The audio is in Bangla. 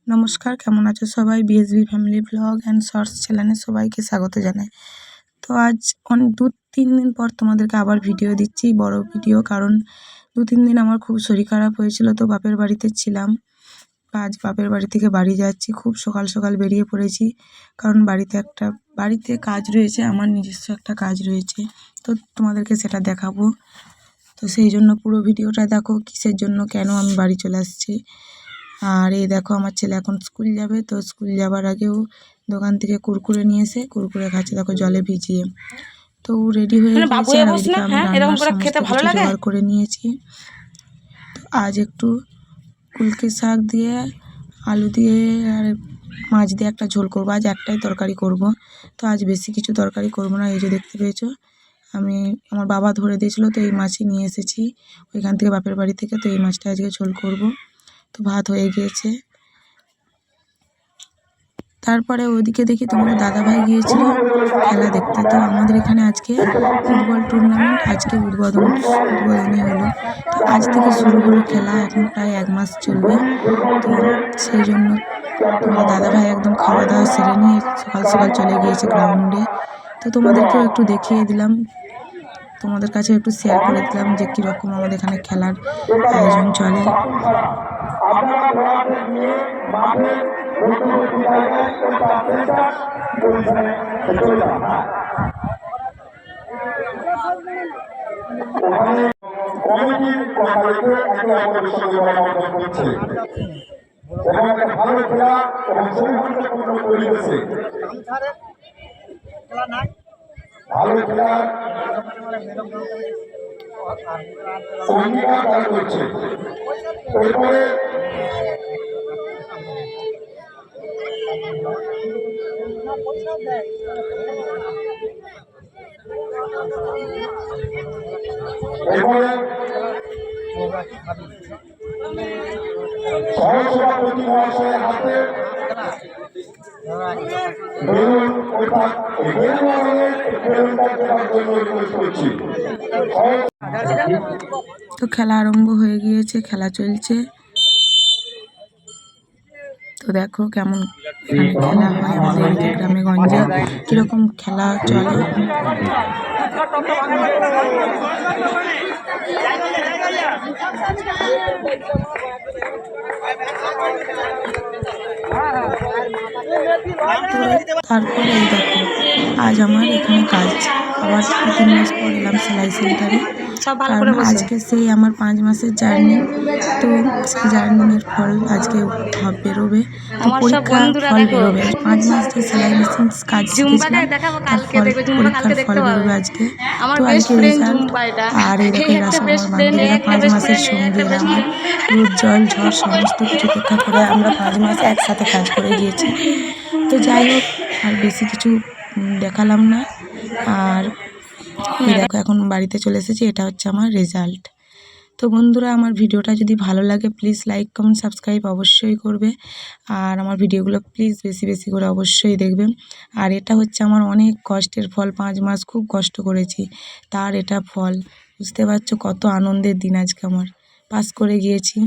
নমস্কার, কেমন আছো সবাই? BSB family blog and shorts চ্যানেলে সবাইকে স্বাগত জানাই। তো আজ 2-3 দিন পর তোমাদেরকে আবার ভিডিও দিচ্ছি, বড় ভিডিও। কারণ 2-3 দিন আমার খুব শরীর খারাপ হয়েছিল, তো বাপের বাড়িতে ছিলাম। আজ বাপের বাড়ি থেকে বাড়ি যাচ্ছি, খুব সকাল সকাল বেরিয়ে পড়েছি। কারণ বাড়িতে কাজ রয়েছে, আমার নিজস্ব একটা কাজ রয়েছে, তো তোমাদেরকে সেটা দেখাবো। তো সেই জন্য পুরো ভিডিওটা দেখো, কিসের জন্য কেন আমি বাড়ি চলে আসছি। আর এই দেখো, আমার ছেলে এখন স্কুল যাবে, তো স্কুল যাবার আগেও দোকান থেকে কুরকুরে নিয়ে এসে কুরকুরে খাচ্ছে, দেখো জলে ভিজিয়ে। তো রেডি হয়ে গিয়েছে, আর ওইদিকে আমি রান্নার সমস্ত কিছু জোগাড় করে নিয়েছি। তো আজ একটু কুলকে শাক দিয়ে, আলু দিয়ে আর মাছ দিয়ে একটা ঝোল করবো। আজ একটাই তরকারি করব, তো আজ বেশি কিছু তরকারি করব না। এই যে দেখতে পেয়েছো, আমার বাবা ধরে দিয়েছিল, তো এই মাছই নিয়ে এসেছি ওইখান থেকে, বাপের বাড়ি থেকে। তো এই মাছটা আজকে ঝোল করব। তো ভাত হয়ে গিয়েছে। তারপরে ওইদিকে দেখি তোমাদের দাদাভাই গিয়েছিল খেলা দেখতে। তো আমাদের এখানে আজকে ফুটবল টুর্নামেন্ট, আজকে উদ্বোধনী হলো। তো আজ থেকে শুরু হলো খেলা, এখন প্রায় 1 মাস চলবে। তো সেই জন্য তোমাদের দাদাভাই একদম খাওয়া দাওয়া সেরে নিয়ে সকাল সকাল চলে গিয়েছে গ্রাউন্ডে। তো তোমাদেরকেও একটু দেখিয়ে দিলাম, তোমাদের কাছে একটু শেয়ার করে দিলাম যে কীরকম আমাদের এখানে খেলার আয়োজন চলে। এবং একটা ভালো খেলা এবং সৌহার্দ্যপূর্ণ পরিবেশে ভালো খেলার অঙ্গীকার করছে। এরপরে সহসভাপতি মহাশয়ের হাতে তো খেলা আরম্ভ হয়ে গিয়েছে, খেলা চলছে। তো দেখো কেমন এখানে খেলা হয় আমাদের এদিকে গ্রামে গঞ্জে, কিরকম খেলা চলে। তারপরে এই দেখো, আজ আমার এখানে কাজ, আবার 3 মাস পর এলাম সেলাই সেন্টারে। কারণ আজকে সেই আমার 5 মাসের জার্নি, তো সেই জার্নির ফল আজকে বেরোবে। তো পরীক্ষার ফল বেরোবে, 5 মাস যে সেলাই মেশিন কাজ শিখেছিলাম তার পরীক্ষার ফল বেরোবে আজকে। তো আজকে রেজাল্ট। আর এই দেখো, এরা সব আমার বান্ধবীরা, 5 মাসের সঙ্গে এরা আমার রোদ জল ঝড় সমস্ত কিছু উপেক্ষা করে আমরা 5 মাস একসাথে কাজ করে গিয়েছি। তো যাই হোক, আর বেশি কিছু দেখালাম না। আর দেখো এখন বাড়িতে চলে এসেছি, এটা হচ্ছে আমার রেজাল্ট। তো বন্ধুরা, আমার ভিডিওটা যদি ভালো লাগে প্লিজ লাইক কমেন্ট সাবস্ক্রাইব অবশ্যই করবে। আর আমার ভিডিওগুলো প্লিজ বেশি বেশি করে অবশ্যই দেখবেন। আর এটা হচ্ছে আমার অনেক কষ্টের ফল, 5 মাস খুব কষ্ট করেছি, তার এটা ফল। বুঝতে পারছো কত আনন্দের দিন আজকে আমার, পাস করে গিয়েছি।